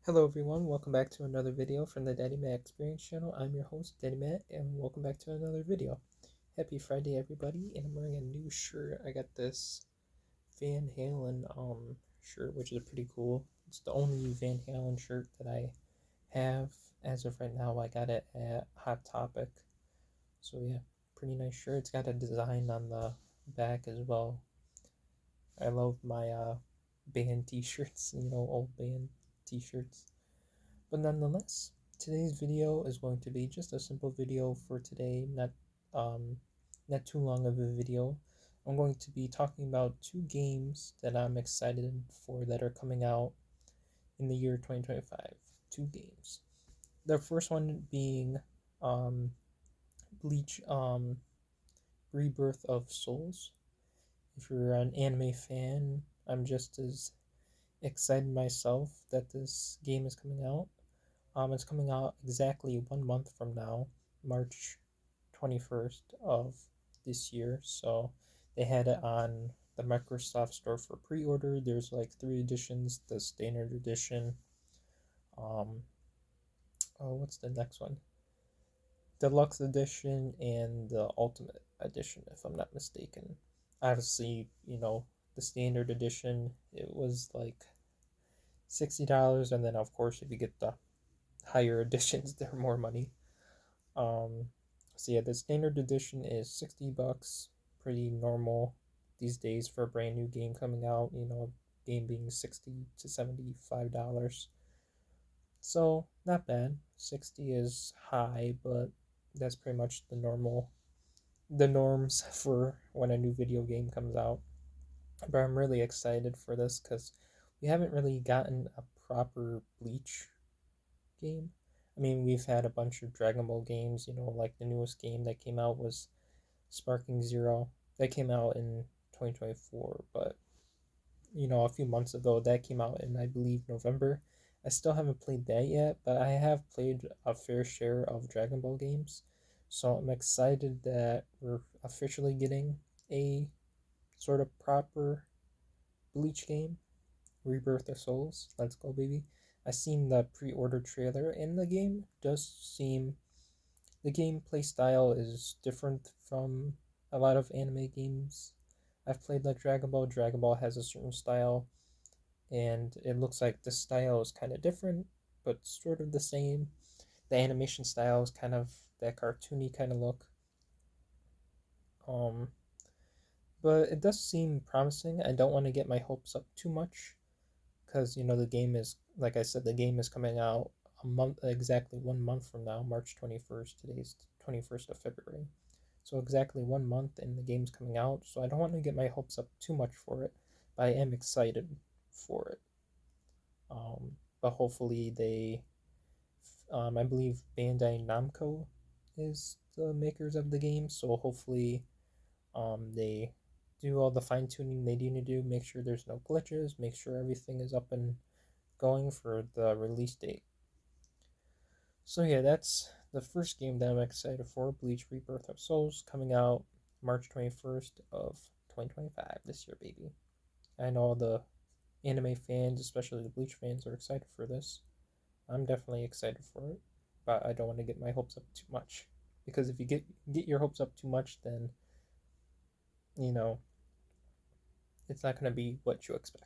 Hello everyone, welcome back to another video from the Daddy Matt Experience channel. I'm your host, Daddy Matt, and welcome back to another video. Happy Friday everybody, and I'm wearing a new shirt. I got this Van Halen shirt, which is pretty cool. It's the only Van Halen shirt that I have as of right now. I got it at Hot Topic. So yeah, pretty nice shirt. It's got a design on the back as well. I love my band t-shirts, old band t-shirts. But nonetheless, today's video is going to be just a simple video for today, um, not too long of a video. I'm going to be talking about two games that I'm excited for that are coming out in the year 2025. Two games. The first one being um, Bleach Rebirth of Souls. If you're an anime fan, I'm just as excited myself that this game is coming out. It's coming out exactly 1 month from now, March 21st of this year. So they had it on the Microsoft Store for pre-order. There's like three editions: the standard edition. Um, what's the next one? Deluxe edition and the ultimate edition, if I'm not mistaken. Obviously, the standard edition, it was like $60, and then of course if you get the higher editions, they're more money. Um, so yeah, the standard edition is $60, pretty normal these days for a brand new game coming out. Game being $60 to $75, so not bad. 60 is high, but that's pretty much the norms for when a new video game comes out. But I'm really excited for this because we haven't really gotten a proper Bleach game. I mean, we've had a bunch of Dragon Ball games, like the newest game that came out was Sparking Zero. That came out in 2024, but a few months ago, that came out in, I believe, November. I still haven't played that yet, but I have played a fair share of Dragon Ball games. So I'm excited that we're officially getting a sort of proper Bleach game. Rebirth of Souls. Let's go, baby. I seen the pre-order trailer, and the game does seem the gameplay style is different from a lot of anime games I've played, like Dragon Ball. Dragon Ball has a certain style, and it looks like the style is kind of different, but sort of the same. The animation style is kind of that cartoony kind of look. Um, but it does seem promising. I don't want to get my hopes up too much because the game is, like I said, the game is coming out a month, exactly 1 month from now, March 21st. Today's 21st of February, so exactly 1 month and the game's coming out. So I don't want to get my hopes up too much for it, but I am excited for it. But hopefully I believe Bandai Namco is the makers of the game, so hopefully they do all the fine tuning they need to do, make sure there's no glitches, make sure everything is up and going for the release date. So yeah, that's the first game that I'm excited for, Bleach Rebirth of Souls, coming out March 21st of 2025 this year, baby. I know all the anime fans, especially the Bleach fans, are excited for this. I'm definitely excited for it, but I don't want to get my hopes up too much, because if you get your hopes up too much, then you know it's not going to be what you expect.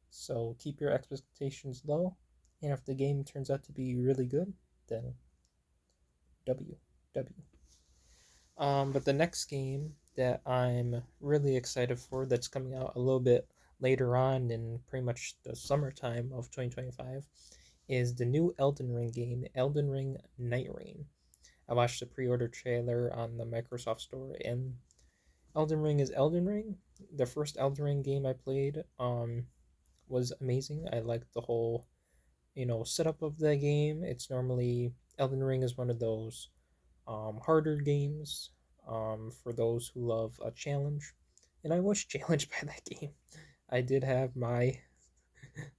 So keep your expectations low, and if the game turns out to be really good, then W W. But the next game that I'm really excited for, that's coming out a little bit later on in pretty much the summertime of 2025, is the new Elden Ring game, Elden Ring Night Reign. I watched the pre-order trailer on the Microsoft Store, and Elden Ring is Elden Ring. The first Elden Ring game I played was amazing. I liked the whole setup of the game. It's normally Elden Ring is one of those harder games for those who love a challenge, and I was challenged by that game. I did have my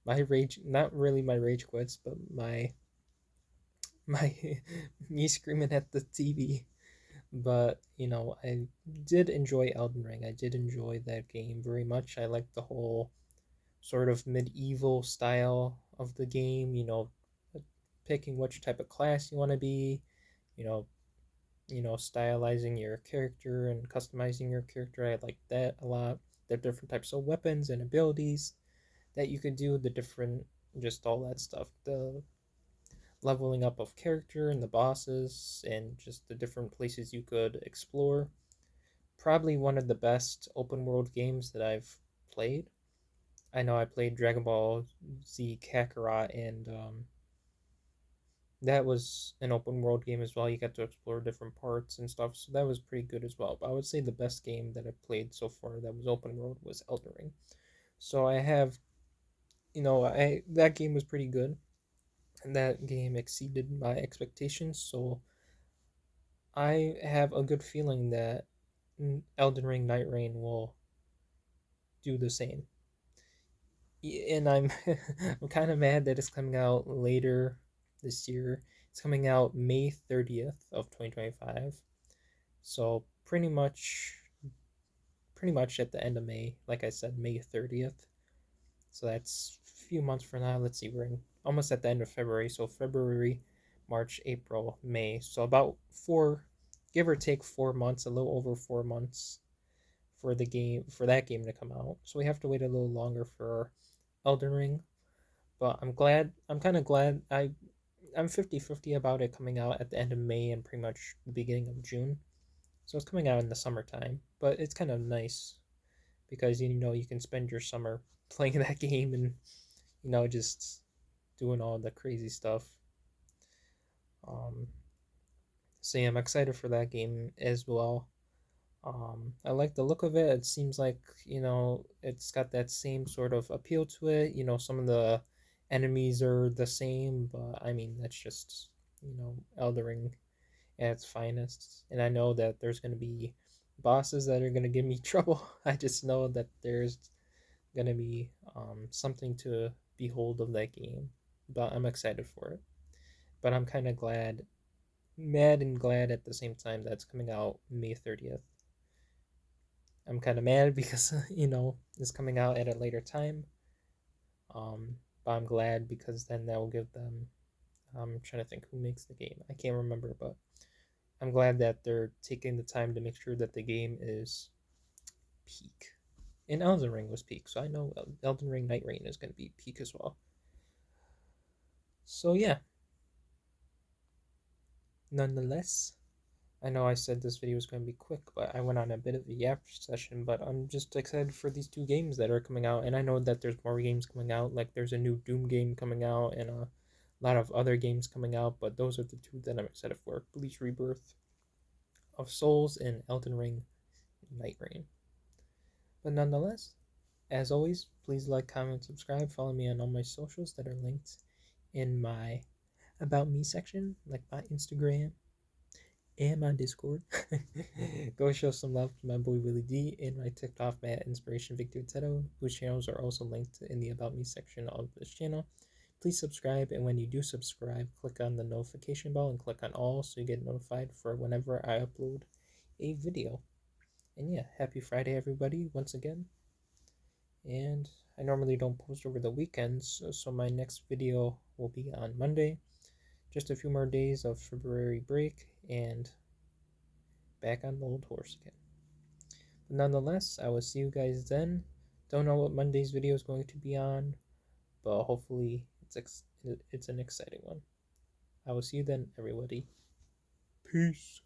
rage, not really my rage quits, but my me screaming at the TV. But I did enjoy Elden Ring. I did enjoy that game very much. I liked the whole sort of medieval style of the game, picking which type of class you want to be, you know, stylizing your character and customizing your character. I like that a lot. The different types of weapons and abilities that you could do, the different, just all that stuff. The leveling up of character and the bosses and just the different places you could explore. Probably one of the best open world games that I've played. I know I played Dragon Ball Z Kakarot, and that was an open world game as well. You got to explore different parts and stuff, so that was pretty good as well. But I would say the best game that I've played so far that was open world was Elden Ring. So I have, I that game was pretty good, and that game exceeded my expectations. So I have a good feeling that Elden Ring Night Rain will do the same. And I'm I'm kind of mad that it's coming out later this year. It's coming out May 30th of 2025. So pretty much at the end of May, like I said, May 30th. So that's a few months from now. Let's see, we're almost at the end of February. So February, March, April, May. So about give or take 4 months, a little over 4 months for that game to come out. So we have to wait a little longer for Elden Ring. But I'm kind of glad I'm 50-50 about it coming out at the end of May and pretty much the beginning of June. So it's coming out in the summertime, but it's kind of nice because you can spend your summer playing that game and just doing all the crazy stuff. Um, so yeah, I'm excited for that game as well. I like the look of it. It seems like it's got that same sort of appeal to it. Some of the enemies are the same, but I mean that's just Elden Ring at its finest. And I know that there's going to be bosses that are going to give me trouble. I just know that there's going to be something to behold of that game. But I'm excited for it. But I'm kind of mad and glad at the same time that's coming out May 30th. I'm kind of mad because, it's coming out at a later time. But I'm glad because then that will give them. I'm trying to think who makes the game. I can't remember, but I'm glad that they're taking the time to make sure that the game is peak. And Elden Ring was peak, so I know Elden Ring Night Rain is going to be peak as well. So yeah, nonetheless, I know I said this video was going to be quick, but I went on a bit of a yap session. But I'm just excited for these two games that are coming out, and I know that there's more games coming out. Like there's a new Doom game coming out, and a lot of other games coming out. But those are the two that I'm excited for: Bleach Rebirth of Souls and Elden Ring Night Rain. But nonetheless, as always, please like, comment, subscribe, follow me on all my socials that are linked in my About Me section, like my Instagram and my Discord. Go show some love to my boy Willie D and my TikTok man Inspiration Victor Teto, whose channels are also linked in the About Me section of this channel. Please subscribe, and when you do subscribe, click on the notification bell and click on all so you get notified for whenever I upload a video. And yeah, happy Friday, everybody, once again. And I normally don't post over the weekends, so my next video will be on Monday. Just a few more days of February break and back on the old horse again. But nonetheless, I will see you guys then. Don't know what Monday's video is going to be on, but hopefully it's an exciting one. I will see you then, everybody. Peace.